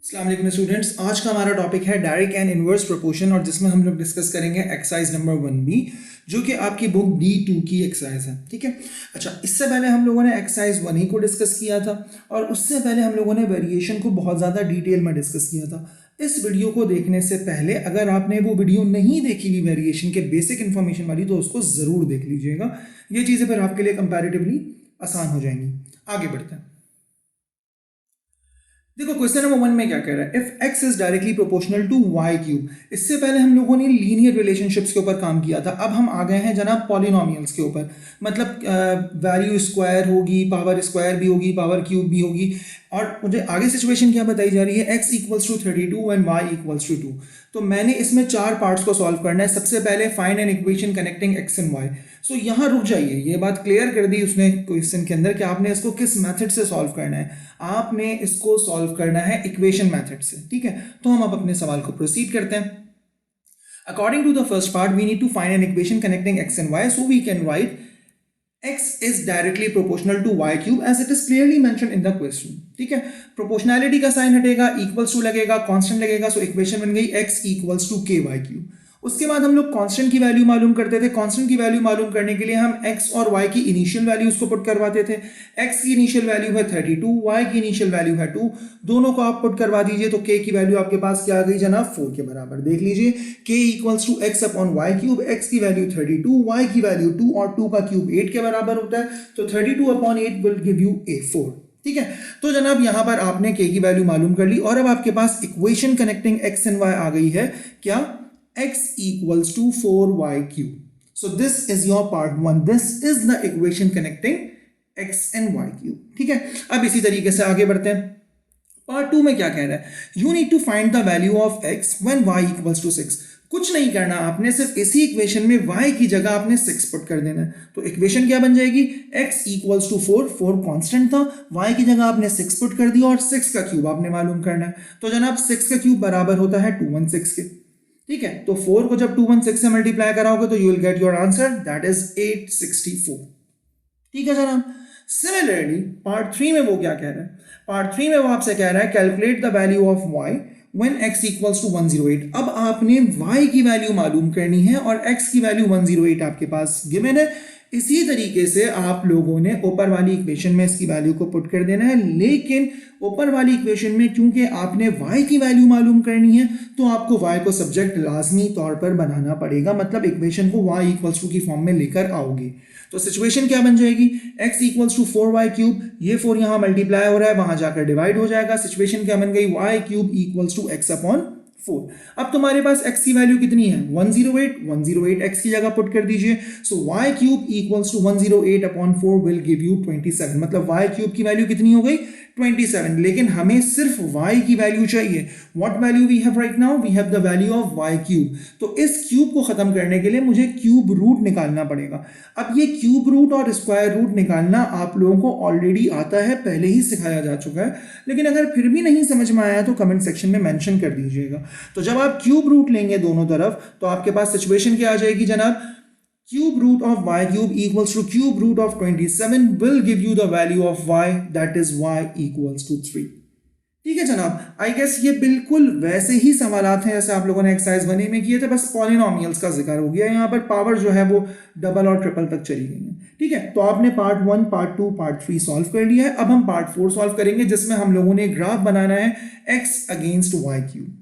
अस्सलाम वालेकुम स्टूडेंट्स, आज का हमारा टॉपिक है डायरेक्ट एंड इनवर्स प्रोपोर्शन और जिसमें हम लोग डिस्कस करेंगे एक्सरसाइज नंबर 1B जो कि आपकी बुक D2 की एक्सरसाइज है। ठीक है, अच्छा, इससे पहले हम लोगों ने एक्सरसाइज 1E को डिस्कस किया था और उससे पहले हम लोगों ने वेरिएशन को बहुत ज़्यादा डिटेल में डिस्कस किया था। इस वीडियो को देखने से पहले अगर आपने वो वीडियो नहीं देखी हुई वेरिएशन के बेसिक इन्फॉर्मेशन वाली तो उसको ज़रूर देख लीजिएगा। ये चीज़ें फिर आपके लिए कंपैरेटिवली आसान हो जाएंगी। आगे बढ़ते हैं। देखो क्वेश्चन नंबर 1 में क्या कह रहा है, if x is directly proportional to y cube. इससे पहले हम लोगों ने लीनियर रिलेशनशिप्स के ऊपर काम किया था, अब हम आ गए हैं जनाब पॉलिनोमियल्स के ऊपर। मतलब वैल्यू स्क्वायर होगी, पावर स्क्वायर भी होगी, पावर क्यूब भी होगी। और मुझे आगे सिचुएशन क्या बताई जा रही है, x equals to 32 and y equals to 2। तो मैंने इसमें 4 पार्ट्स को सॉल्व करना है। सबसे पहले find an equation connecting x and y। सो यहाँ रुक जाइए, ये बात क्लियर कर दी उसने क्वेश्चन के अंदर कि आपने इसको किस मेथड से सॉल्व करना है। आपने इसको सॉल्व करना है इक्वेशन मेथड से। ठीक है, तो हम अब अपने सवाल को प्रोसीड करते हैं। According to the first part we need to find an equation connecting x and y, so we can write x is directly proportional to y cube as it is clearly mentioned in the question। ठीक है, proportionality का sign हटेगा, equals to लगेगा, constant लगेगा, so equation बन गई x equals to के Y cube. उसके बाद हम लोग कांस्टेंट की वैल्यू मालूम करते थे। कांस्टेंट की वैल्यू मालूम करने के लिए हम x और y की इनिशियल वैल्यूज को पुट करवाते थे। x की इनिशियल वैल्यू है 32, y की इनिशियल वैल्यू है 2। दोनों को आप पुट करवा दीजिए तो k की वैल्यू आपके पास क्या आ गई जनाब, 4 के बराबर। देख लीजिए, k equals to x upon y cube. x की वैल्यू 32, y की वैल्यू 2 और 2 का क्यूब 8 के बराबर होता है, तो 32 अपॉन 8 विल गिव यू 4। ठीक है, तो जनाब यहां पर आपने k की वैल्यू मालूम कर ली और अब आपके पास equation connecting x and y आ गई है। क्या, x equals to 4y cube. So this is your part 1. This is the equation connecting x and y cube. ठीक है, अब इसी तरीके से आगे बढ़ते हैं। पार्ट 2 में क्या कह रहा है, you need to find the value of x when y equals to 6। कुछ नहीं करना आपने, सिर्फ इसी इक्वेशन में y की जगह आपने 6 पुट कर देना है। तो इक्वेशन क्या बन जाएगी, x इक्वल्स टू 4, 4 कांस्टेंट था, y की जगह आपने 6 पुट कर दिया और 6 का क्यूब आपने मालूम करना है। तो जनाब 6 का क्यूब बराबर होता है 216 के। ठीक है, तो 4 को जब 216 से मल्टीप्लाई कराओगे तो you will get your answer, that is 864। ठीक है जनाब। सिमिलरली पार्ट 3 में वो क्या कह रहा है, पार्ट 3 में वो आपसे कह रहा है calculate the value of y when x equals to 108। अब आपने y की वैल्यू मालूम करनी है और x की वैल्यू 108 आपके पास गिवन है। इसी तरीके से आप लोगों ने ऊपर वाली इक्वेशन में इसकी वैल्यू को पुट कर देना है, लेकिन ऊपर वाली इक्वेशन में क्योंकि आपने y की वैल्यू मालूम करनी है तो आपको y को सब्जेक्ट लाजमी तौर पर बनाना पड़ेगा। मतलब इक्वेशन को y इक्वल्स टू की फॉर्म में लेकर आओगे। तो सिचुएशन क्या बन जाएगी, x equals to 4y cube, ये 4 यहां मल्टीप्लाई हो रहा है, वहां जाकर डिवाइड हो जाएगा। सिचुएशन क्या बन गई, y cube equals to x upon 4। अब तुम्हारे पास x की वैल्यू कितनी है, 108, 108 x की जगह पुट कर दीजिए। So y cube equals to 108 upon 4 will give you 27। मतलब y क्यूब की वैल्यू कितनी हो गई, 27। लेकिन हमें सिर्फ y की वैल्यू चाहिए। What value we have right now, we have the value of y cube. तो इस क्यूब को खत्म करने के लिए मुझे क्यूब रूट निकालना पड़ेगा। अब ये क्यूब रूट और स्क्वायर रूट निकालना आप लोगों को ऑलरेडी आता है, पहले ही सिखाया जा चुका है, लेकिन अगर फिर भी नहीं समझ में आया तो कमेंट सेक्शन में मेंशन कर दीजिएगा। तो जब आप क्यूब रूट लेंगे दोनों तरफ तो आपके पास सिचुएशन क्या आ जाएगी जनाब, cube root of y cube equals to cube root of 27 will give you the value of y, that is y equals to 3। ठीक है जनाब, आई गेस ये बिल्कुल वैसे ही सवालात हैं जैसे आप लोगों ने एक्सरसाइज 1 में किए थे, बस पॉलिनोमियल्स का जिक्र हो गया। यहाँ पर पावर जो है वो डबल और ट्रिपल तक चली गई है। ठीक है, तो आपने पार्ट 1, पार्ट 2, पार्ट 3 सॉल्व कर लिया है। अब हम पार्ट 4 सॉल्व करेंगे जिसमें हम लोगों ने ग्राफ बनाना है x अगेंस्ट y क्यूब।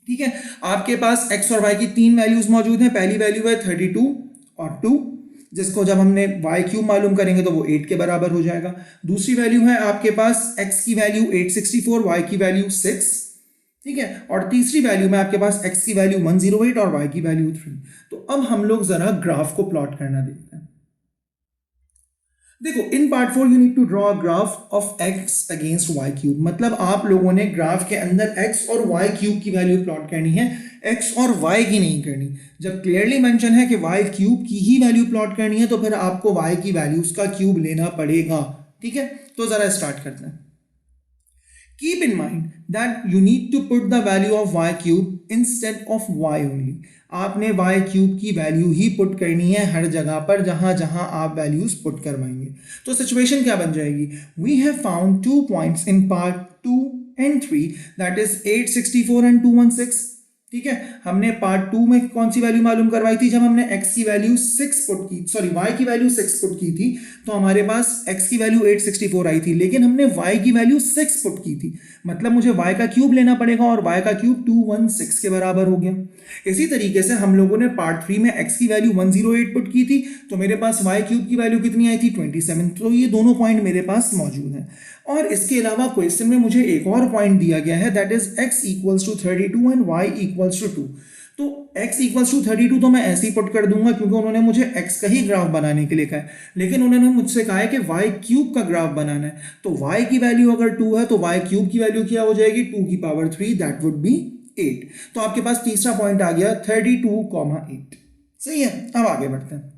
ठीक है, आपके पास x और y की 3 वैल्यूज मौजूद हैं। पहली वैल्यू है 32 और 2, जिसको जब हमने y क्यूब मालूम करेंगे तो वो 8 के बराबर हो जाएगा। दूसरी वैल्यू है आपके पास x की वैल्यू 864, y की वैल्यू 6। ठीक है, और तीसरी वैल्यू में आपके पास x की वैल्यू 108 और y की वैल्यू 3। तो अब हम लोग जरा ग्राफ को प्लॉट करना देखते हैं। देखो, in part 4 you need to draw a graph of x against y cube. मतलब आप लोगों ने ग्राफ के अंदर x और y क्यूब की वैल्यू प्लॉट करनी है, x और y की नहीं करनी। जब क्लियरली मेंशन है कि y क्यूब की ही वैल्यू प्लॉट करनी है तो फिर आपको y की वैल्यूज का क्यूब लेना पड़ेगा। ठीक है, तो जरा स्टार्ट करते हैं। Keep in mind that you need to put the value of y cube instead of y only। आपने y क्यूब की वैल्यू ही पुट करनी है हर जगह पर जहां जहां आप वैल्यूज पुट करवाएंगे। तो सिचुएशन क्या बन जाएगी, we have found 2 points in part 2 and 3 that is 864 and 216. ठीक है, हमने पार्ट 2 में कौन सी वैल्यू मालूम करवाई थी? जब हमने x की वैल्यू 6 पुट की, सॉरी y की वैल्यू 6 पुट की थी, तो हमारे पास x की वैल्यू 864 आई थी, लेकिन हमने y की वैल्यू 6 पुट की थी, मतलब मुझे y का क्यूब लेना पड़ेगा और y का क्यूब 216 के बराबर हो गया। इसी तरीके से हम लोगों ने पार्ट 3 में x की वैल्यू 108 पुट की थी, तो मेरे पास y क्यूब की वैल्यू कितनी आई थी? 27। तो ये दोनों पॉइंट मेरे पास मौजूद हैं। और इसके अलावा क्वेश्चन में मुझे एक और पॉइंट दिया गया है, that is x equals to 32 and y equals to 2। तो x इक्वल्स टू 32 तो मैं ऐसे ही पुट कर दूंगा क्योंकि उन्होंने मुझे x का ही ग्राफ बनाने के लिए कहा है, लेकिन उन्होंने मुझसे कहा है कि y क्यूब का ग्राफ बनाना है, तो y की वैल्यू अगर 2 है तो y क्यूब की वैल्यू क्या हो जाएगी? 2 की पावर 3, दैट वुड बी 8। तो आपके पास तीसरा पॉइंट आ गया 32,8। सही है, अब आगे बढ़ते हैं।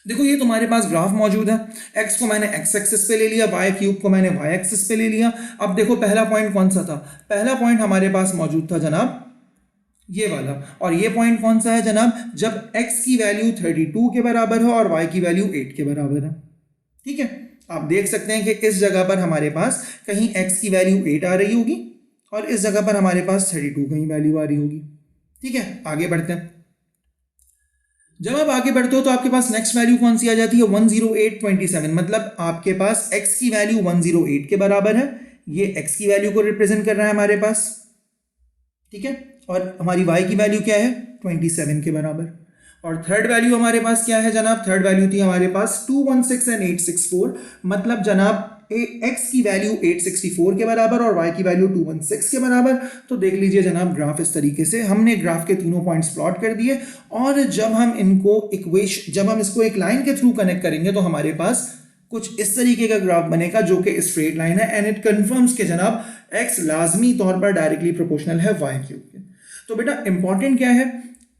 देखो ये तुम्हारे पास ग्राफ मौजूद है, x को मैंने x एक्सिस पे ले लिया, y क्यूब को मैंने y एक्सिस पे ले लिया। अब देखो पहला पॉइंट कौन सा था? पहला पॉइंट हमारे पास मौजूद था जनाब ये वाला, और ये पॉइंट कौन सा है जनाब? जब x की वैल्यू 32 के बराबर है और y की वैल्यू 8 के बराबर है। ठीक है, आप देख सकते हैं कि इस जगह पर हमारे पास कहीं x की वैल्यू 8 आ रही होगी और इस जगह पर हमारे पास 32 कहीं वैल्यू आ रही होगी। ठीक है, आगे बढ़ते हैं। जब आप आगे बढ़ते हो तो आपके पास नेक्स्ट वैल्यू कौन सी आ जाती है? 108.27, मतलब आपके पास x की वैल्यू 108 के बराबर है, ये x की वैल्यू को रिप्रेजेंट कर रहा है हमारे पास। ठीक है, और हमारी y की वैल्यू क्या है? 27 के बराबर। और थर्ड वैल्यू हमारे पास क्या है जनाब? थर्ड वैल्यू थी हमारे पास 216 एंड 864, मतलब जनाब x की वैल्यू 864 के बराबर और y की वैल्यू 216 के बराबर। तो देख लीजिए जनाब ग्राफ इस तरीके से हमने ग्राफ के तीनों पॉइंट्स प्लॉट कर दिए, और जब हम इसको एक लाइन के थ्रू कनेक्ट करेंगे तो हमारे पास कुछ इस तरीके का ग्राफ बनेगा जो कि स्ट्रेट लाइन है, एंड इट कंफर्म्स के जनाब x लाजमी तौर पर डायरेक्टली प्रोपोर्शनल है y क्यूब के। तो बेटा इंपॉर्टेंट क्या है?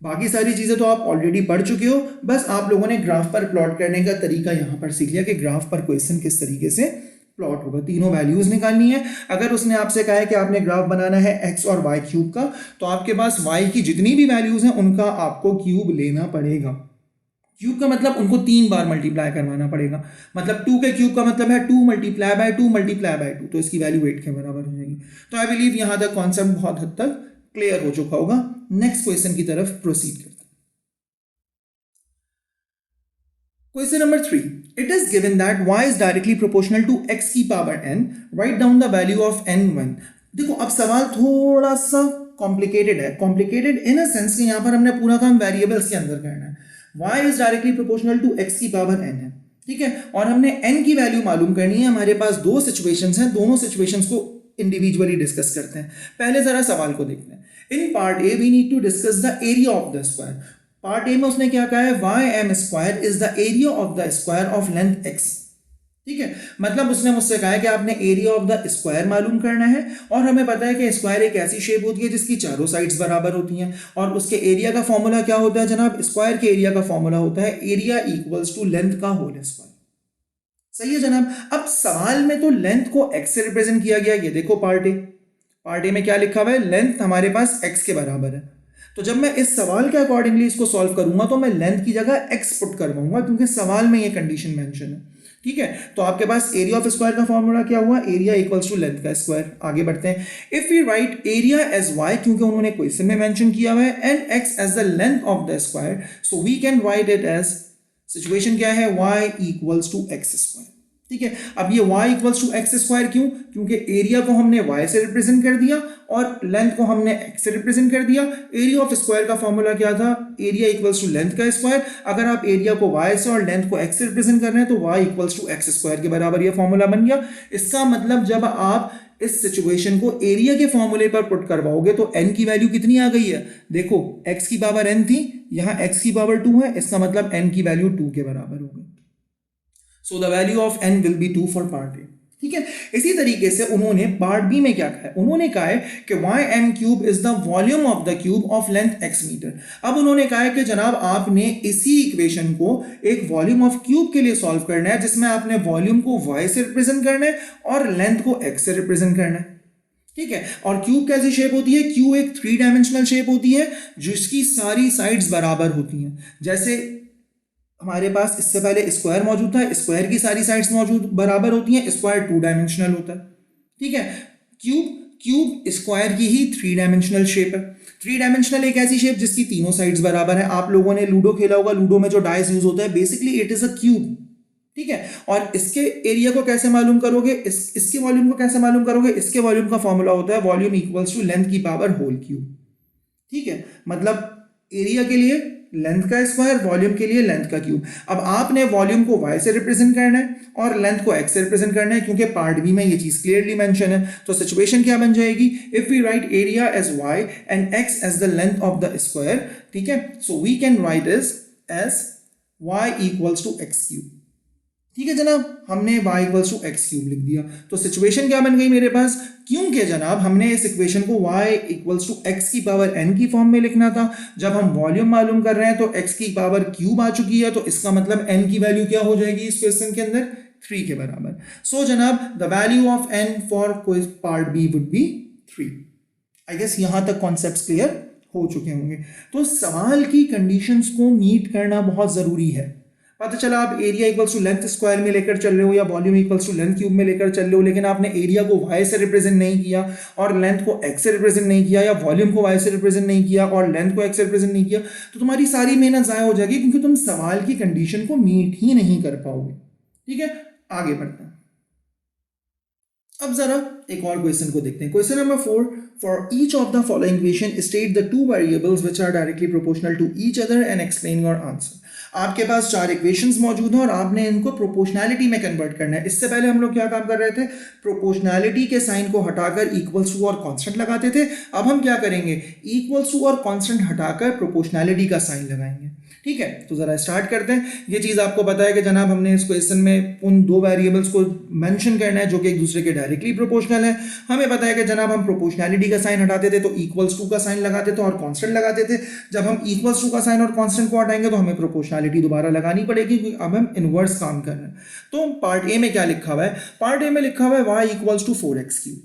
बाकी सारी चीजें तो आप ऑलरेडी पढ़ चुके हो, बस आप लोगों ने ग्राफ पर प्लॉट करने का तरीका यहां पर सीख लिया कि ग्राफ पर क्वेश्चन किस तरीके से प्लॉट होगा। तीनों वैल्यूज निकालनी है। अगर उसने आपसे कहा है कि आपने ग्राफ बनाना है x और y क्यूब का, तो आपके पास y की जितनी भी वैल्यूज हैं उनका आपको क्यूब लेना पड़ेगा। क्यूब का मतलब उनको 3 बार मल्टीप्लाई करवाना पड़ेगा, मतलब 2 के क्यूब का मतलब है 2 मल्टीप्लाई बाय 2 मल्टीप्लाई बाय 2, तो इसकी वैल्यू 8 के बराबर हो जाएगी। तो आई बिलीव यहां तक कॉन्सेप्ट बहुत हद तक क्लियर हो चुका होगा। नेक्स्ट क्वेश्चन की तरफ प्रोसीड करते हैं। Question number 3. It is given that y is directly proportional to x की power n. Write down the value of n1. देखो अब सवाल थोड़ा सा कॉम्प्लिकेटेड है, कॉम्प्लिकेटेड इन अ सेंस कि यहाँ पर हमने पूरा काम वेरिएबल्स के अंदर करना है। y is directly proportional to x की पावर n है, ठीक है, और हमने n की वैल्यू मालूम करनी है। हमारे पास दो सिचुएशंस हैं, दोनों सिचुएशंस को इंडिविजुअली डिस्कस करते हैं। पहले जरा सवाल को देखते हैं। In part A we need to discuss the area of the square. Part A में उसने क्या कहा है? Y m square is the area of the square of length x. ठीक है, मतलब उसने मुझसे कहा है कि आपने एरिया ऑफ द स्क्वायर मालूम करना है, और हमें पता है कि स्क्वायर एक ऐसी शेप होती है जिसकी चारों साइड्स बराबर होती हैं, और उसके एरिया का फॉर्मूला क्या होता है जनाब? स्क्वायर के एरिया का फॉर्मूला होता है एरिया इक्वल्स टू लेंथ का होल स्क्वायर। सही है जनाब। अब सवाल में तो लेंथ को एक्स से रिप्रेजेंट किया गया, ये देखो पार्ट ए में क्या लिखा हुआ है? लेंथ हमारे पास एक्स के बराबर है। तो जब मैं इस सवाल के अकॉर्डिंगली इसको सॉल्व करूंगा तो मैं लेंथ की जगह एक्स पुट करवाऊंगा, क्योंकि सवाल में ये कंडीशन मेंशन है। ठीक है, तो आपके पास एरिया ऑफ स्क्वायर का फॉर्मूला क्या हुआ? एरिया इक्वल्स टू लेंथ का स्क्वायर। आगे बढ़ते हैं। If we write area as y, क्योंकि उन्होंने क्वेश्चन में मेंशन किया हुआ है, and x as the length of the square, so we can write it as, situation क्या है? y equals to x square. ठीक है, अब ये y equals to x square क्यों? क्योंकि एरिया को हमने y से रिप्रेजेंट कर दिया और लेंथ को हमने x से रिप्रेजेंट कर दिया। एरिया ऑफ स्क्वायर का फॉर्मूला क्या था? एरिया इक्वल्स टू लेंथ का स्क्वायर। अगर आप एरिया को y से और लेंथ को x से रिप्रेजेंट कर रहे हैं तो y equals to x square के बराबर ये फॉर्मूला बन गया। इसका मतलब जब आप इस सिचुएशन को एरिया के फॉर्मूले पर पुट करवाओगे तो n की वैल्यू कितनी आ गई है? देखो x की पावर n थी, यहां x की पावर 2 है, इसका मतलब n की वैल्यू 2 के बराबर हो गई। So the value of n will be 2 for part A। ठीक है, इसी तरीके से उन्होंने पार्ट बी में क्या कहा है? उन्होंने कहा है कि y m cube is the volume of the cube of length x metre. अब उन्होंने कहा है कि जनाब आपने इसी इक्वेशन को एक वॉल्यूम ऑफ क्यूब के लिए सॉल्व करना है, जिसमें आपने वॉल्यूम को वाई से रिप्रेजेंट करना है और लेंथ को एक्स से रिप्रेजेंट करना है। ठीक है, और क्यूब कैसी शेप होती है? क्यूब एक 3 डायमेंशनल शेप होती है जिसकी सारी साइड्स बराबर होती हैं। जैसे हमारे पास इससे पहले स्क्वायर मौजूद था, स्क्वायर की सारी साइड्स मौजूद बराबर होती हैं, स्क्वायर 2 डायमेंशनल होता है। ठीक है, क्यूब स्क्वायर की ही 3 डायमेंशनल शेप है। 3 डायमेंशनल एक ऐसी शेप जिसकी तीनों साइड्स बराबर है। आप लोगों ने लूडो खेला होगा, लूडो में जो डाइस यूज होता है, basically it is a cube, ठीक है। और इसके एरिया को कैसे मालूम करोगे, इसके वॉल्यूम को कैसे मालूम करोगे, इसके वॉल्यूम का फॉर्मूला होता है वॉल्यूम इक्वल्स टू लेंथ की पावर होल क्यूब, ठीक है। मतलब एरिया के लिए लेंथ का स्क्वायर, वॉल्यूम के लिए लेंथ का क्यूब। अब आपने वॉल्यूम को y से रिप्रेजेंट करना है और लेंथ को x से रिप्रेजेंट करना है, क्योंकि पार्ट बी में ये चीज क्लियरली मेंशन है। तो सिचुएशन क्या बन जाएगी, if we write area as y and x as the length of the square, ठीक है, so we can write is as y equals to x cube, ठीक है जनाब। हमने y equals to x cube लिख दिया। तो सिचुएशन क्या बन गई मेरे पास, क्योंकि जनाब हमने इस इक्वेशन को y इक्वल्स टू एक्स की पावर n की फॉर्म में लिखना था। जब हम वॉल्यूम मालूम कर रहे हैं तो x की पावर क्यूब आ चुकी है, तो इसका मतलब n की वैल्यू क्या हो जाएगी इस क्वेश्चन के अंदर, 3 के बराबर। सो जनाब the value of n for part B would be 3। I guess यहां तक कॉन्सेप्ट्स क्लियर हो चुके होंगे। तो सवाल की कंडीशंस को मीट करना बहुत जरूरी है। पता चला आप area equals to length square में लेकर चल रहे हो या volume equals to length cube में लेकर चल रहे हो, लेकिन आपने एरिया को y से रिप्रेजेंट नहीं किया और लेंथ को x से रिप्रेजेंट नहीं किया, या वॉल्यूम को y से रिप्रेजेंट नहीं किया और लेंथ को x से रिप्रेजेंट नहीं किया, तो तुम्हारी सारी मेहनत जाया हो जाएगी, क्योंकि तुम सवाल की कंडीशन को मीट ही नहीं कर पाओगे, ठीक है। आगे बढ़ते हैं। अब जरा एक और क्वेश्चन को देखते हैं। Question number 4, for each of the following equation state the 2 variables which are directly proportional to each other and explain your answer. आपके पास 4 इक्वेशंस मौजूद हैं और आपने इनको प्रोपोर्शनैलिटी में कन्वर्ट करना है। इससे पहले हम लोग क्या काम कर रहे थे, प्रोपोर्शनैलिटी के साइन को हटाकर इक्वल्स टू और कांस्टेंट लगाते थे। अब हम क्या करेंगे, इक्वल्स टू और कांस्टेंट हटाकर प्रोपोर्शनैलिटी का साइन लगाएंगे, ठीक है। तो जरा स्टार्ट करते हैं। ये चीज आपको पता है कि जनाब हमने इस क्वेश्चन में उन 2 वेरिएबल्स को मेंशन करना है जो कि एक दूसरे के डायरेक्टली प्रोपोर्शनल है। हमें पता है कि जनाब हम प्रोपोर्शनैलिटी का साइन हटाते थे तो इक्वल्स टू का साइन लगाते थे और कांस्टेंट लगाते थे। जब हम इक्वल्स टू का साइन और कांस्टेंट को हटाएंगे तो हमें प्रोपोर्शनैलिटी दोबारा लगानी पड़ेगी, क्योंकि अब हम इनवर्स काम कर रहे हैं। तो पार्ट ए में क्या लिखा हुआ है, पार्ट ए में लिखा हुआ है y equals to 4x cube,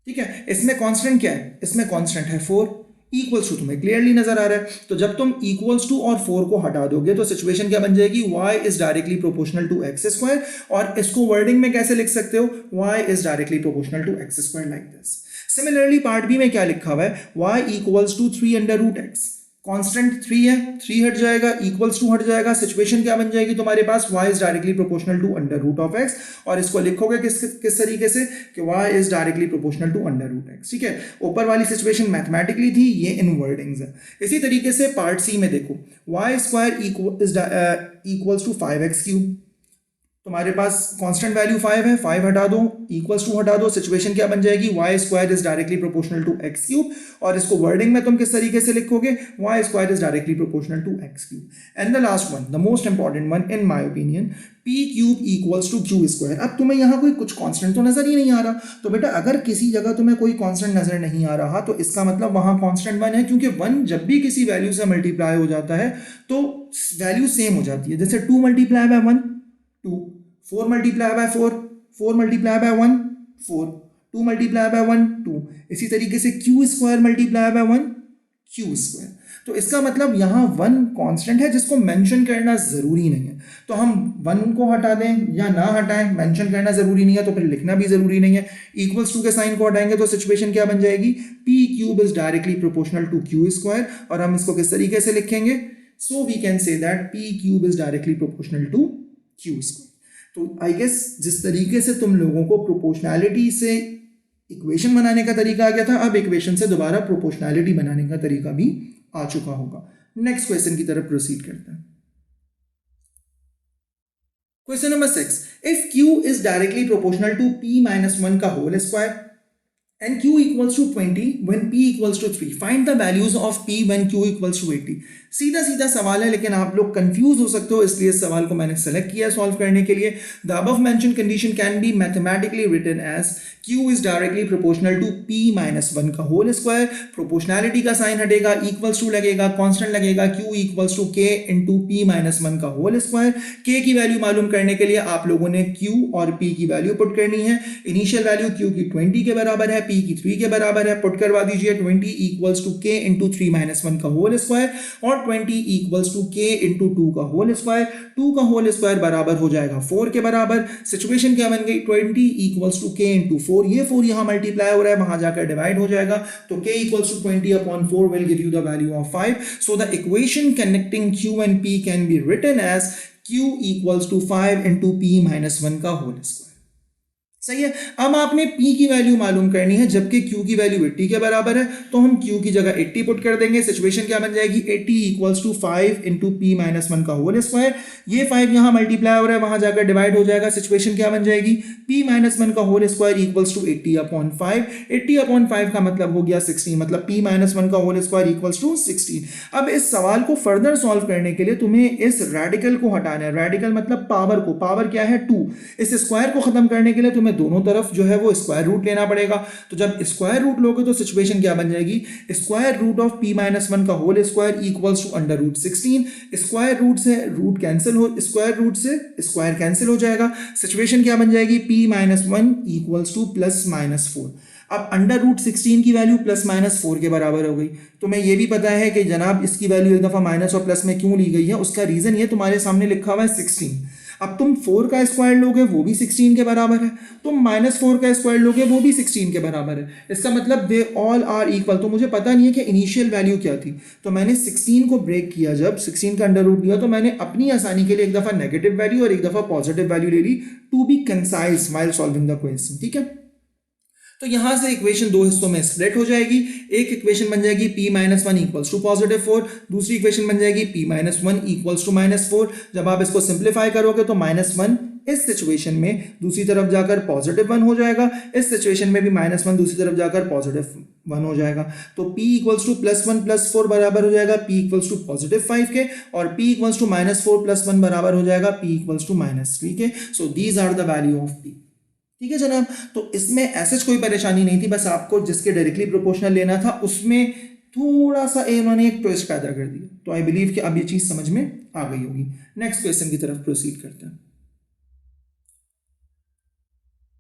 ठीक है। इसमें कांस्टेंट क्या है, इसमें कांस्टेंट है 4, इक्वल्स टू तुम्हें क्लियरली नजर आ रहा है। तो जब तुम इक्वल्स टू और 4 को हटा दोगे तो सिचुएशन क्या बन जाएगी, y is directly proportional to x square. और इसको वर्डिंग में कैसे लिख सकते हो, y is directly proportional to x square, like this. Similarly part B में क्या लिखा हुआ है, y equals to 3 under root x. Constant 3 है, 3 हट जाएगा, इक्वल्स टू हट जाएगा। सिचुएशन क्या बन जाएगी तुम्हारे पास, y is directly proportional to under root of x। और इसको लिखोगे किस तरीके से कि y is directly proportional to under root x, ठीक है। ऊपर वाली सिचुएशन मैथमेटिकली थी, ये इन वर्डिंग्स है। इसी तरीके से पार्ट सी में देखो, y square equals to 5x cube. तुम्हारे पास कांस्टेंट वैल्यू 5 है, 5 हटा दो, इक्वल्स टू हटा दो। सिचुएशन क्या बन जाएगी, y square is directly proportional to x cube. और इसको वर्डिंग में तुम किस तरीके से लिखोगे, y square is directly proportional to x cube. And the last one, the most important one in my opinion, p cube equals to q square. अब तुम्हें यहाँ कोई कुछ कांस्टेंट तो नजर ही नहीं आ रहा, तो बेटा अगर किसी जगह तुम्हें कोई कांस्टेंट नजर नहीं आ रहा तो इसका मतलब वहां कांस्टेंट 1 है, क्योंकि 1 जब भी किसी वैल्यू से मल्टीप्लाई हो जाता है तो वैल्यू सेम हो जाती है। जैसे 2 multiply by 1 2, 4 multiply by 4 4 multiply by 1 4, 2 multiply by 1 2। इसी तरीके से q square multiply bye 1 q square. तो इसका मतलब यहाँ 1 कांस्टेंट है जिसको मेंशन करना जरूरी नहीं है। तो हम 1 को हटा दें या ना हटाएं, मेंशन करना जरूरी नहीं है तो फिर लिखना भी जरूरी नहीं है। इक्वल्स टू के साइन को हटाएंगे तो सिचुएशन क्या बन जाएगी, p cube is directly proportional to q square. और हम इसको किस तरीके से लिखेंगे, so we can say that p cube is directly proportional to q square. तो आई गेस जिस तरीके से तुम लोगों को प्रोपोर्शनैलिटी से इक्वेशन बनाने का तरीका आ गया था, अब इक्वेशन से दोबारा प्रोपोर्शनैलिटी बनाने का तरीका भी आ चुका होगा। नेक्स्ट क्वेश्चन की तरफ प्रोसीड करते हैं। Question number 6, if q is directly proportional to p minus 1 का whole square and q equals to 20 when p equals to 3, find the values of p when q equals to 80। सीधा सीधा सवाल है, लेकिन आप लोग कंफ्यूज हो सकते हो, इसलिए इस सवाल को मैंने सेलेक्ट किया सॉल्व करने के लिए। The above mentioned condition can be mathematically written as q is directly proportional to p minus 1 का होल स्क्वायर। प्रोपोर्शनैलिटी का साइन हटेगा, इक्वल्स टू लगेगा, कांस्टेंट लगेगा, q equals to k into p minus 1 का whole square. k की value मालूम करने के लिए आप लोगों ने q और p की वैल्यू पुट करनी है। इनिशियल वैल्यू q की 20 के बराबर है, पी की 3 के बराबर है, पुट करवा दीजिए 20 इक्वल्स टू के इंटू 3 माइनस 1 का होल स्क्वायर और 20 इक्वल्स टू के इंटू 2 का होल स्क्वायर, 2 का होल स्क्वायर बराबर हो जाएगा 4 के बराबर। सिचुएशन क्या बन गई 20 इक्वल्स टू के इंटू 4, ये 4 यहाँ मल्टीप्लाई हो रहा है, वहां जाकर डिवाइड हो जाएगा, तो k equals to 20 upon 4 will give you the value of 5। So the equation connecting q and p can be written as q equals to 5 into p minus 1 का होल स्क्वायर। सही है। अब आपने p की value मालूम करनी है, जबकि q की वैल्यू 80 के बराबर है, तो हम q की जगह 80 पुट कर देंगे। सिचुएशन क्या बन जाएगी 80 equals to 5 into p minus 1 का होल स्क्वायर, ये 5 यहाँ मल्टीप्लाई हो रहा है, वहां जाकर डिवाइड हो जाएगा। सिचुएशन क्या बन जाएगी p माइनस 1 का whole square equals to 80 upon 5, 80 upon 5 का मतलब हो गया 16, मतलब p माइनस 1 का होल स्क्वायर इक्वल्स टू 16। अब इस सवाल को फर्दर सॉल्व करने के लिए तुम्हें इस रेडिकल को हटाना है, रेडिकल मतलब पावर को, पावर क्या है 2, इस स्क्वायर को खत्म करने के लिए तुम्हें दोनों तरफ जो है वो स्क्वायर रूट लेना पड़ेगा। तो जब स्क्वायर रूट लोगे तो सिचुएशन क्या बन जाएगी square root of p minus 1 का whole square equals to under root 16, square root से रूट कैंसिल हो, स्क्वायर रूट से स्क्वायर कैंसिल हो जाएगा। सिचुएशन क्या बन जाएगी p minus 1 equals to plus minus 4। अब अंडर रूट 16 की वैल्यू प्लस माइनस 4 के बराबर हो गई। तुम्हें यह भी पता है कि जनाब इसकी वैल्यू एक दफा माइनस और प्लस में क्यों ली गई है, उसका रीजन ये तुम्हारे सामने लिखा हुआ है 16। अब तुम 4 का स्क्वायर लोगे वो भी 16 के बराबर है, तुम माइनस 4 का स्क्वायर लोगे वो भी 16 के बराबर है, इसका मतलब दे ऑल आर इक्वल। तो मुझे पता नहीं है कि इनिशियल वैल्यू क्या थी, तो मैंने 16 को ब्रेक किया, जब 16 का अंडर रूट लिया तो मैंने अपनी आसानी के लिए एक दफा नेगेटिव वैल्यू और एक दफा पॉजिटिव वैल्यू ले ली to be concise while solving the question. ठीक है, तो यहां से इक्वेशन दो हिस्सों में स्प्लिट हो जाएगी। एक इक्वेशन बन जाएगी p minus 1 equals to positive 4, दूसरी इक्वेशन बन जाएगी p minus 1 equals to minus 4। जब आप इसको सिंप्लीफाई करोगे तो माइनस 1 इस सिचुएशन में दूसरी तरफ जाकर पॉजिटिव 1 हो जाएगा, इस सिचुएशन में भी माइनस 1 दूसरी तरफ जाकर पॉजिटिव 1 हो जाएगा। तो p equals to plus 1 plus 4 बराबर हो जाएगा p इक्वल्स टू पॉजिटिव 5 के, और p equals to minus 4 plus 1 बराबर हो जाएगा p इक्वल्स टू माइनस 3 के। So these are the value of p। ठीक है जनाब, तो इसमें ऐसे कोई परेशानी नहीं थी, बस आपको जिसके डायरेक्टली प्रोपोर्शनल लेना था उसमें थोड़ा सा इन्होंने एक ट्विस्ट पैदा कर दिया। तो आई बिलीव कि अब ये चीज समझ में आ गई होगी। नेक्स्ट क्वेश्चन की तरफ प्रोसीड करते हैं।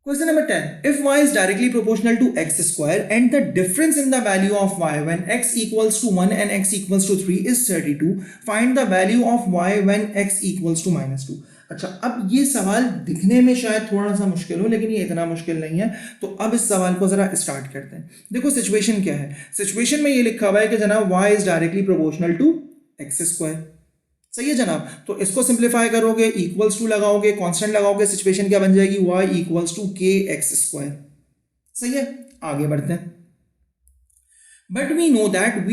Question number 10. If y is directly proportional to x square and the difference in the value of y when x equals to 1 and x equals to 3 is 32, find the value of y when x equals to minus 2. अच्छा, अब ये सवाल दिखने में शायद थोड़ा सा मुश्किल हो, लेकिन ये इतना मुश्किल नहीं है। तो अब इस सवाल को जरा स्टार्ट करते हैं। देखो सिचुएशन क्या है, सिचुएशन में ये लिखा हुआ है कि जनाब y is directly proportional to x square। सही है जनाब, तो इसको सिंप्लीफाई करोगे, इक्वल्स टू लगाओगे, कांस्टेंट लगाओगे, सिचुएशन क्या बन जाएगी y equals to k x square. सही है, आगे बढ़ते हैं। But we know that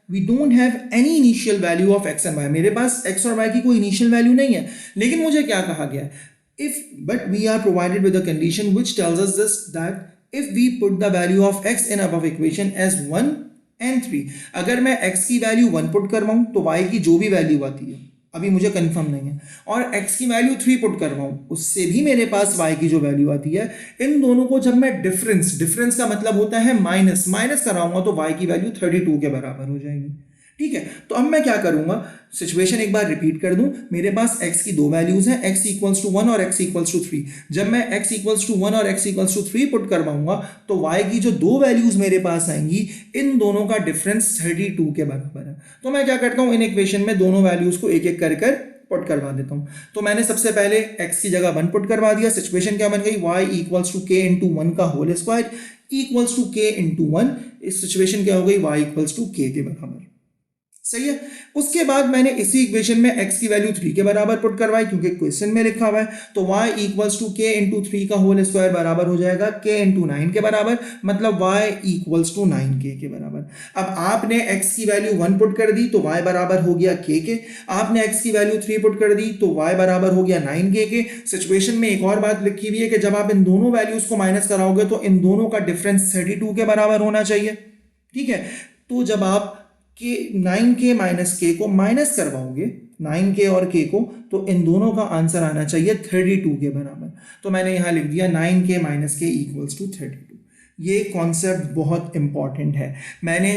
we don't have any initial value of x and y। मेरे पास x और y की कोई इनिशियल वैल्यू नहीं है, लेकिन मुझे क्या कहा गया है, if but we are provided with a condition which tells us this that if we put the value of x in above equation as 1 and 3, अगर मैं x की वैल्यू 1 पुट करवाऊं तो y की जो भी वैल्यू आती है, अभी मुझे कंफर्म नहीं है, और x की वैल्यू 3 पुट करवाऊं उससे भी मेरे पास y की जो वैल्यू आती है, इन दोनों को जब मैं डिफरेंस का मतलब होता है माइनस कराऊंगा तो y की वैल्यू 32 के बराबर हो जाएगी। ठीक है, तो अब मैं क्या करूंगा, सिचुएशन एक बार रिपीट कर दूं। मेरे पास x की दो वैल्यूज हैं, x इक्वल्स टू 1 और x इक्वल्स टू 3। जब मैं x इक्वल्स टू 1 और x इक्वल्स टू 3 पुट करवाऊंगा तो y की जो दो वैल्यूज मेरे पास आएंगी, इन दोनों का डिफरेंस 32 के बराबर है। तो मैं क्या करता हूं, इन इक्वेशन में दोनों वैल्यूज को एक एक कर पुट करवा देता हूं। तो मैंने सबसे पहले x की जगह 1 पुट करवा दिया। सिचुएशन क्या बन गई, y equals to k into 1 का whole square equals to k into 1। इस सिचुएशन क्या हो गई, y इक्वल्स टू k के बराबर। सही है, उसके बाद मैंने इसी इक्वेशन में x की वैल्यू 3 के बराबर पुट करवाई, क्योंकि क्वेश्चन में लिखा हुआ है। तो y equals to k into 3 का होल स्क्वायर बराबर हो जाएगा k इंटू 9 के बराबर, मतलब y इक्वल्स टू 9k के बराबर। अब आपने x की वैल्यू 1 पुट कर दी तो y बराबर हो गया k के, आपने x की वैल्यू 3 पुट कर दी तो y बराबर हो गया 9k के। सिचुएशन में एक और बात लिखी हुई है कि जब आप इन दोनों वैल्यूज को माइनस कराओगे तो इन दोनों का डिफरेंस 32 के बराबर होना चाहिए। ठीक है, तो जब आप के 9k माइनस k को माइनस करवाओगे, 9k और k को, तो इन दोनों का आंसर आना चाहिए 32 के बराबर। तो मैंने यहां लिख दिया 9k minus k equals to 32। ये कॉन्सेप्ट बहुत इंपॉर्टेंट है। मैंने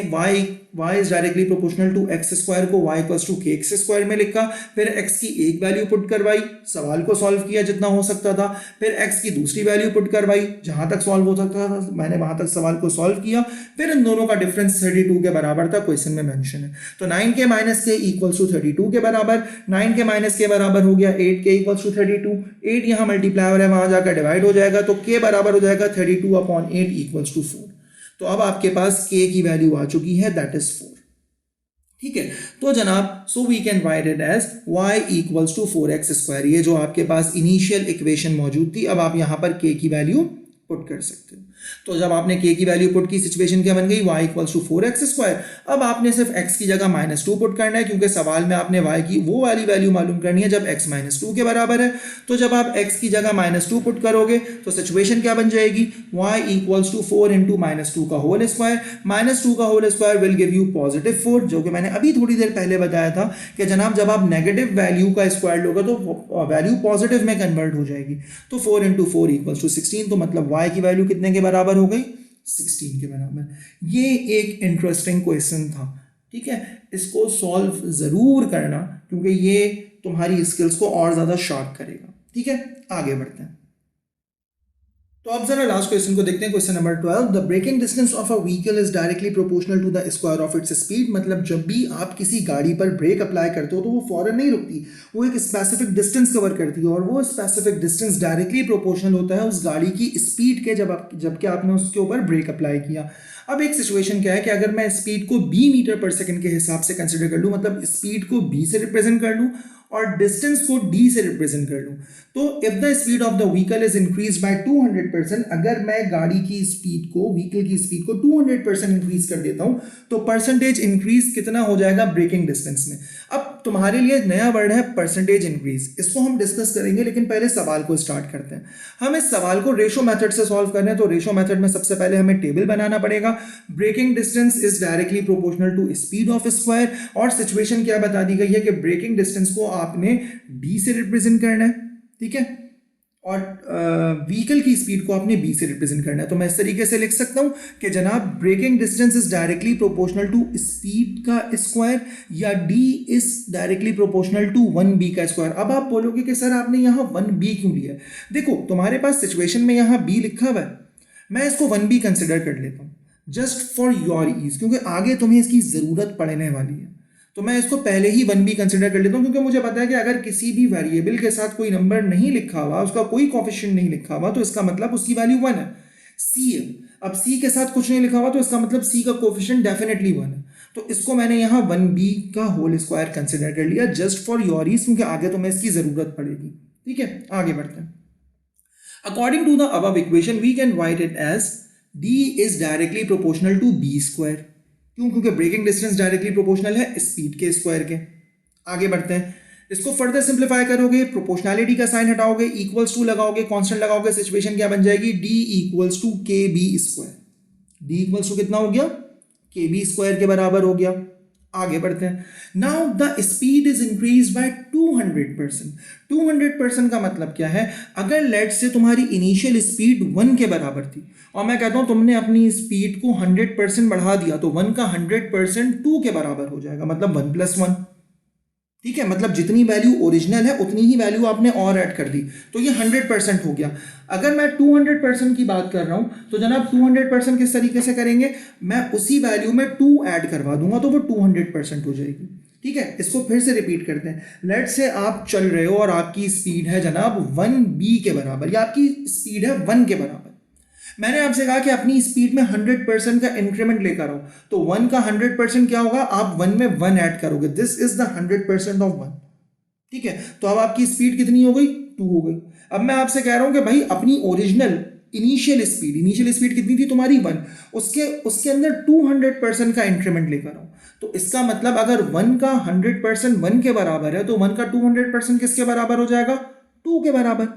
y is directly proportional to x square को y equals to k x square में लिखा, फिर x की एक वैल्यू पुट करवाई, सवाल को सॉल्व किया जितना हो सकता था, फिर x की दूसरी वैल्यू पुट करवाई, जहां तक सॉल्व हो सकता था मैंने वहां तक सवाल को सॉल्व किया, फिर इन दोनों का डिफरेंस 32 के बराबर था, क्वेश्चन में मेंशन है। तो 9k माइनस के इक्वल्स टू 32 के बराबर, 9k माइनस के बराबर हो गया 8k इक्वल्स टू 32, 8 यहाँ मल्टीप्लायर है वहां जाकर डिवाइड हो जाएगा, तो k बराबर हो जाएगा 32/8 इक्वल्स टू 4। तो अब आपके पास k की वैल्यू आ चुकी है, दैट इज 4। ठीक है, तो जनाब so we can write it as y equals to 4x square. ये जो आपके पास इनिशियल इक्वेशन मौजूद थी, अब आप यहां पर k की वैल्यू पुट कर सकते हो। तो जब आपने k की वैल्यू पुट की, सिचुएशन क्या बन गई, y equals to 4x square. अब आपने सिर्फ x की जगह -2 पुट करना है, क्योंकि सवाल में आपने y की वो वाली वैल्यू मालूम करनी है जब x -2 के बराबर है। तो जब आप x की जगह -2 पुट करोगे तो सिचुएशन क्या बन जाएगी, y इक्वल्स टू 4 इंटू -2 का होल स्क्वायर। -2 का whole square will give you positive 4, जो कि मैंने अभी थोड़ी देर पहले बताया था कि जनाब जब आप नेगेटिव वैल्यू का स्क्वायर लोगे तो वैल्यू पॉजिटिव में कन्वर्ट हो जाएगी। तो 4 इंटू 4 इक्वल्स टू 16, तो मतलब y की वैल्यू कितने के बराबर हो गई, 16 के बराबर। ये एक इंटरेस्टिंग क्वेश्चन था, ठीक है, इसको सॉल्व जरूर करना क्योंकि ये तुम्हारी स्किल्स को और ज्यादा शार्प करेगा। ठीक है, आगे बढ़ते हैं। तो अब जरा लास्ट क्वेश्चन को देखते हैं, question number 12। The braking distance of a vehicle is directly proportional to the square of its speed. मतलब जब भी आप किसी गाड़ी पर ब्रेक अप्लाई करते हो तो वो फौरन नहीं रुकती, वो एक स्पेसिफिक डिस्टेंस कवर करती है, और वो स्पेसिफिक डिस्टेंस डायरेक्टली प्रोपोर्शनल होता है उस गाड़ी की स्पीड के, जबकि आपने उसके ऊपर ब्रेक अप्लाई किया। अब एक सिचुएशन क्या है कि अगर मैं स्पीड को b मीटर पर सेकंड के हिसाब से कंसिडर कर लूँ, मतलब स्पीड को b से रिप्रेजेंट कर लूँ और डिस्टेंस को d से रिप्रेजेंट कर लूँ, तो if the speed of the vehicle is increase by 200%, अगर मैं गाड़ी की स्पीड को, व्हीकल की स्पीड को 200% इंक्रीज कर देता हूं, तो परसेंटेज इंक्रीज कितना हो जाएगा ब्रेकिंग डिस्टेंस में। अब तुम्हारे लिए नया वर्ड है परसेंटेज इंक्रीज, इसको हम डिस्कस करेंगे, लेकिन पहले सवाल को स्टार्ट करते हैं। हम इस सवाल को रेशो मेथड से सॉल्व करना है, तो रेशो मेथड में सबसे पहले हमें टेबल बनाना पड़ेगा। Braking distance is directly proportional to speed of square, और सिचुएशन क्या बता दी गई है कि ब्रेकिंग डिस्टेंस को आपने d से रिप्रेजेंट करना है, ठीक है, और व्हीकल की स्पीड को आपने b से रिप्रेजेंट करना है। तो मैं इस तरीके से लिख सकता हूं कि जनाब braking distance is directly proportional to speed का स्क्वायर, या d is directly proportional to 1b का स्क्वायर। अब आप बोलोगे कि सर आपने यहां 1b क्यों लिया? देखो तुम्हारे पास सिचुएशन में यहां b लिखा हुआ है, मैं इसको 1b कंसिडर कर लेता हूं जस्ट फॉर योर ईज, क्योंकि आगे तुम्हें इसकी जरूरत पड़ने वाली है। तो मैं इसको पहले ही 1b कंसिडर कर लेता हूं, क्योंकि मुझे पता है कि अगर किसी भी वेरिएबल के साथ कोई नंबर नहीं लिखा हुआ, उसका कोई कोफिशिएंट नहीं लिखा हुआ, तो इसका मतलब उसकी वैल्यू 1 है। c है, अब c के साथ कुछ नहीं लिखा हुआ, तो इसका मतलब c का कोफिशिएंट डेफिनेटली 1 है। तो इसको मैंने यहाँ 1b का होल स्क्वायर कंसिडर कर लिया जस्ट फॉर योर ईज, क्योंकि आगे तुम्हें इसकी जरूरत पड़ेगी। ठीक है, आगे बढ़ते हैं। According to the above equation we can write it as d is directly proportional to b square. क्यों? क्योंकि ब्रेकिंग डिस्टेंस डायरेक्टली प्रोपोर्शनल है स्पीड के स्क्वायर के। आगे बढ़ते हैं, इसको फर्दर सिंप्लीफाई करोगे, प्रोपोर्शनैलिटी का साइन हटाओगे, इक्वल्स टू लगाओगे, कांस्टेंट लगाओगे, सिचुएशन क्या बन जाएगी, d equals to kb square. d equals to कितना हो गया, kb स्क्वायर के बराबर हो गया। आगे बढ़ते हैं। Now the speed is increase by 200%। 200% का मतलब क्या है, अगर लेट से तुम्हारी इनिशियल स्पीड 1 के बराबर थी और मैं कहता हूं तुमने अपनी स्पीड को 100% बढ़ा दिया, तो 1 का 100% 2 के बराबर हो जाएगा, मतलब 1 + 1। ठीक है, मतलब जितनी वैल्यू ओरिजिनल है उतनी ही वैल्यू आपने और ऐड कर दी, तो ये 100% हो गया। अगर मैं 200% की बात कर रहा हूं, तो जनाब 200% किस तरीके से करेंगे, मैं उसी वैल्यू में 2 ऐड करवा दूंगा, तो वो 200% हो जाएगी। ठीक है, इसको फिर से रिपीट करते हैं। लेट से आप चल रहे हो और आपकी स्पीड है जनाब 1b के बराबर, या आपकी स्पीड है 1 के बराबर। मैंने आपसे कहा कि अपनी स्पीड में 100% का इंक्रीमेंट लेकर आओ, तो 1 का 100% क्या होगा, आप 1 में 1 ऐड करोगे, दिस इज द 100% ऑफ 1। ठीक है, तो अब आपकी स्पीड कितनी हो गई, 2 हो गई। अब मैं आपसे कह रहा हूं कि भाई अपनी ओरिजिनल इनिशियल स्पीड कितनी थी तुम्हारी, 1, उसके अंदर 200% का इंक्रीमेंट लेकर आओ। तो इसका मतलब अगर 1 का 100% 1 के बराबर है, तो 1 का 200% किसके बराबर हो जाएगा, 2 के बराबर।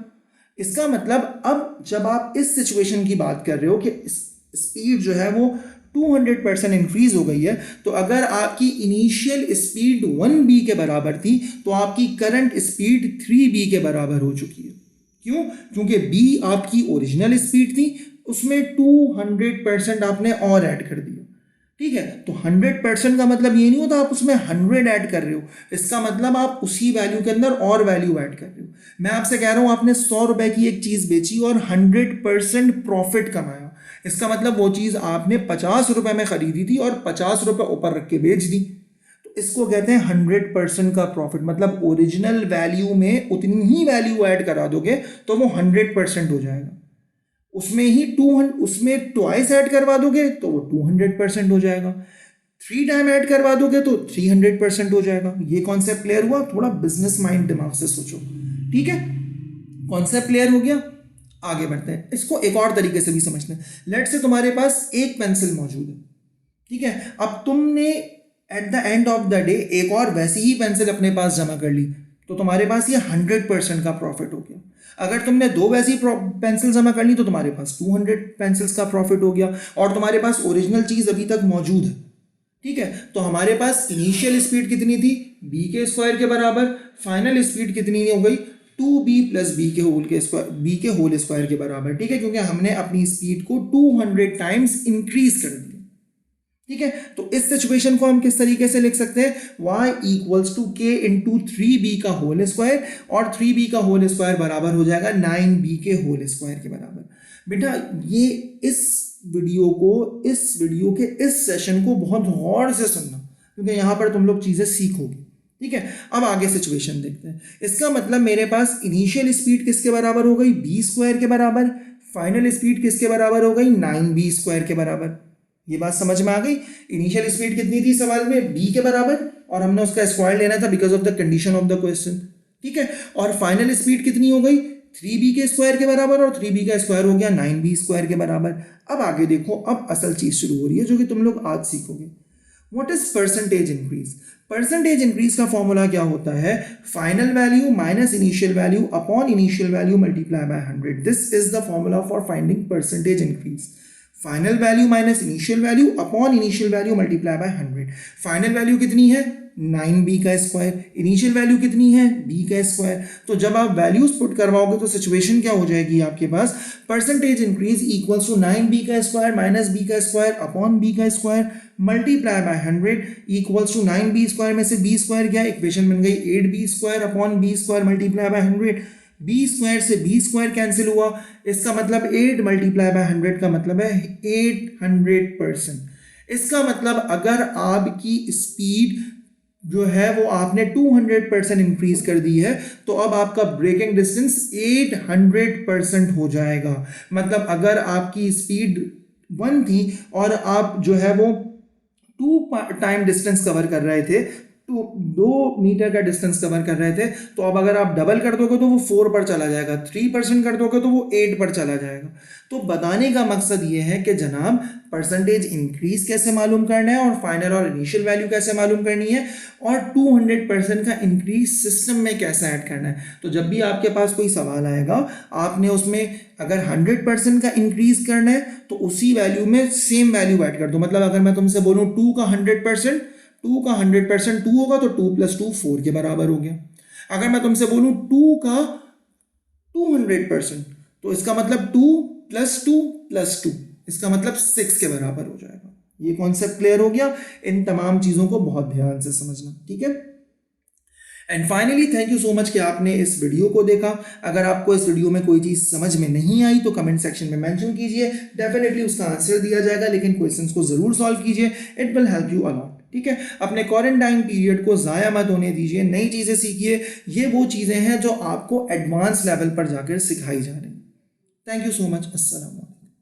इसका मतलब अब जब आप इस सिचुएशन की बात कर रहे हो कि स्पीड जो है वो 200% इंक्रीज हो गई है, तो अगर आपकी इनिशियल स्पीड 1b के बराबर थी, तो आपकी करंट स्पीड 3b के बराबर हो चुकी है। क्यों? क्योंकि b आपकी ओरिजिनल स्पीड थी, उसमें 200% आपने और ऐड कर दिया, ठीक है। तो 100% का मतलब ये नहीं होता आप उसमें 100 ऐड कर रहे हो, इसका मतलब आप उसी वैल्यू के अंदर और वैल्यू ऐड कर रहे हो। मैं आपसे कह रहा हूं आपने 100 रुपए की एक चीज बेची और 100% प्रॉफिट कमाया, इसका मतलब वो चीज आपने 50 रुपए में खरीदी थी और 50 रुपए ऊपर रख के बेच दी। तो इसको कहते हैं 100% का प्रॉफिट, मतलब ओरिजिनल वैल्यू में उतनी ही वैल्यू ऐड करा दोगे तो वो 100% हो जाएगा, उसमें ही 200 उसमें ट्वाइस ऐड करवा दोगे तो वो 200% हो जाएगा, 3 टाइम ऐड करवा दोगे तो 300% हो जाएगा। ये कॉन्सेप्ट क्लियर हुआ? थोड़ा बिजनेस माइंड दिमाग से सोचो, ठीक है। कॉन्सेप्ट क्लियर हो गया, आगे बढ़ते हैं। इसको एक और तरीके से भी समझते हैं। लेट्स से तुम्हारे पास एक पेंसिल मौजूद है, ठीक है। अब तुमने at the end of the day एक और वैसी ही पेंसिल अपने पास जमा कर ली, तो तुम्हारे पास ये 100% का प्रॉफिट हो गया। अगर तुमने 2 वैसी पेंसिल जमा कर ली तो तुम्हारे पास 200 पेंसिल्स का प्रॉफिट हो गया और तुम्हारे पास ओरिजिनल चीज अभी तक मौजूद है, ठीक है। तो हमारे पास इनिशियल स्पीड कितनी थी? b के स्क्वायर के बराबर। फाइनल स्पीड कितनी हो गई? 2b प्लस b के होल स्क्वायर के बराबर, ठीक है, क्योंकि हमने अपनी स्पीड को 200 टाइम्स इंक्रीज कर दिया, ठीक है। तो इस सिचुएशन को हम किस तरीके से लिख सकते हैं? y equals to k into 3b का होल स्क्वायर, और 3b का होल स्क्वायर बराबर हो जाएगा 9b के होल स्क्वायर के बराबर। बेटा ये इस वीडियो के इस सेशन को बहुत गौर से सुनना, क्योंकि यहां पर तुम लोग चीजें सीखोगे, ठीक है। अब आगे सिचुएशन देखते हैं। इसका मतलब मेरे पास इनिशियल स्पीड किसके बराबर हो गई? b स्क्वायर के बराबर। फाइनल स्पीड किसके बराबर हो गई? 9b स्क्वायर के बराबर। ये बात समझ में आ गई? इनिशियल स्पीड कितनी थी सवाल में? b के बराबर, और हमने उसका स्क्वायर लेना था because of the condition of the question, ठीक है। और फाइनल स्पीड कितनी हो गई? 3b के स्क्वायर के बराबर, और 3b का स्क्वायर हो गया 9b स्क्वायर के बराबर। अब आगे देखो, अब असल चीज शुरू हो रही है जो कि तुम लोग आज सीखोगे। What is percentage increase? Percentage increase का फॉर्मूला क्या होता है? Final value minus initial value upon initial value multiply by 100। This is the formula for finding percentage increase. Final value minus initial value upon initial value multiply by 100। Final value कितनी है? 9b का square. Initial value कितनी है? b का square. तो जब आप values put करवाओगे तो सिचुएशन क्या हो जाएगी आपके पास? Percentage increase equals to 9b का स्क्वायर माइनस b का स्क्वायर अपॉन b का square multiply by 100 equals to 9b square में से b स्क्वायर गया, इक्वेशन बन गई 8b square upon b square multiply by 100। b square से b स्क्वायर कैंसिल हुआ, इसका मतलब 8 मल्टीप्लाई बाय 100 का मतलब है 800%। इसका मतलब अगर आपकी स्पीड जो है वो आपने 200% इंक्रीज कर दी है तो अब आपका ब्रेकिंग डिस्टेंस 800% हो जाएगा। मतलब अगर आपकी स्पीड 1 थी और आप जो है वो 2 टाइम डिस्टेंस कवर कर रहे थे, तो 2 मीटर का डिस्टेंस कवर कर रहे थे, तो अब अगर आप डबल कर दोगे तो वो 4 पर चला जाएगा, 3% कर दोगे तो वो 8 पर चला जाएगा। तो बताने का मकसद ये है कि जनाब परसेंटेज इंक्रीज कैसे मालूम करना है और फाइनल और इनिशियल वैल्यू कैसे मालूम करनी है और 200% का इंक्रीज सिस्टम में कैसे ऐड करना है। तो जब भी आपके पास कोई सवाल आएगा, आपने उसमें अगर 100% का इंक्रीज करना है तो उसी वैल्यू में सेम वैल्यू ऐड कर दो। मतलब अगर मैं तुमसे बोलूँ 2 का 100%, 2 होगा तो 2 + 2 4 के बराबर हो गया। अगर मैं तुमसे बोलूं 2 का 200%, तो इसका मतलब 2 + 2 + 2, इसका मतलब 6 के बराबर हो जाएगा। ये कॉन्सेप्ट क्लियर हो गया? इन तमाम चीजों को बहुत ध्यान से समझना, ठीक है। And finally thank you so much कि आपने इस वीडियो को देखा। अगर आपको इस वीडियो में कोई चीज़ समझ में नहीं आई तो कमेंट सेक्शन में मेंशन कीजिए, डेफिनेटली उसका आंसर दिया जाएगा, लेकिन क्वेश्चंस को ज़रूर सॉल्व कीजिए, it will help you a lot, ठीक है। अपने क्वारंटाइन पीरियड को ज़ाया मत होने दीजिए, नई चीज़ें सीखिए। ये वो चीज़ें हैं जो आपको एडवांस लेवल पर जाकर सिखाई जा रही हैं। Thank you so much. अस्सलाम।